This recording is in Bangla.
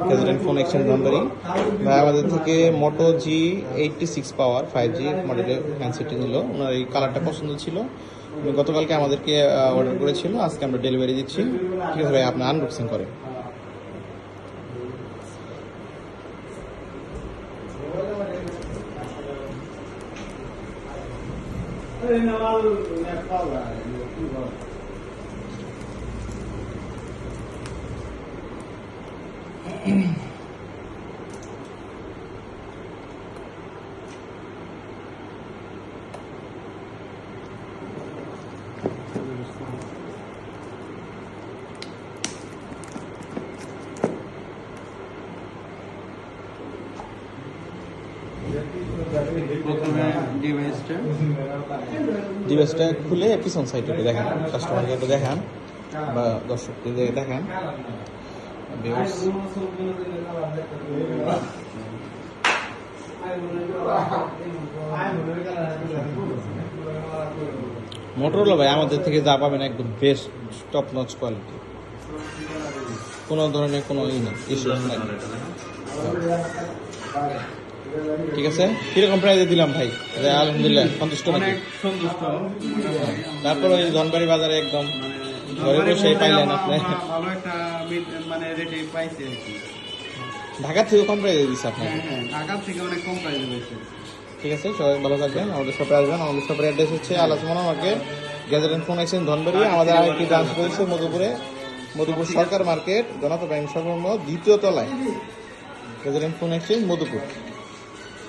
President phone exchange Dhanbari. ভাই আমাদের থেকে মোটো G86 পাওয়ার 5G মডেলের হ্যান্ডসেটটি নিল। ওনার এই কালারটা পছন্দ ছিল, উনি গতকালকে আমাদেরকে অর্ডার করেছিল, আজকে আমরা ডেলিভারি দিচ্ছি। ঠিক আছে ভাই, আপনি আনবক্সিং করেন। প্রথমে ডিভাইসটা খুলে পিছন সাইডে একটু দেখেন, কাস্টমারকে একটু দেখান বা দর্শকদের দেখান। মোটরোলা ভাই আমাদের থেকে যা পাবেন একদম বেস্ট টপ নচ কোয়ালিটি, কোনো ধরনের কোনো ইস্যুস নাই। ঠিক আছে, কিরকম প্রাইজে দিলাম ভাই? আলহামদুলিল্লাহ সন্তুষ্ট নাকি? সন্তুষ্ট। তারপর ওই ধনবাড়ি বাজারে একদম ঘরে বসে পাইলেন আপনি, ভালো একটা মানে রেটে পাইছে আর কি। ঢাকার থেকে কম প্রাইজে দিচ্ছে আপনাকে। হ্যাঁ, ঢাকার থেকে অনেক কম প্রাইসে পেয়েছে। ঠিক আছে, সবাই ভালো থাকবেন। আমাদের শপে আসবেন। আমাদের শপের অ্যাড্রেস হচ্ছে আলাসমনা market, gadget phone exchange Dhanbari. আমাদের আরেকটি ব্রাঞ্চ রয়েছে মধুপুর সরকার মার্কেট, জনতা ব্যাংক সংলগ্ন 2য় তলায়, গ্যাজেট ফোন এক্সচেঞ্জ মধুপুর।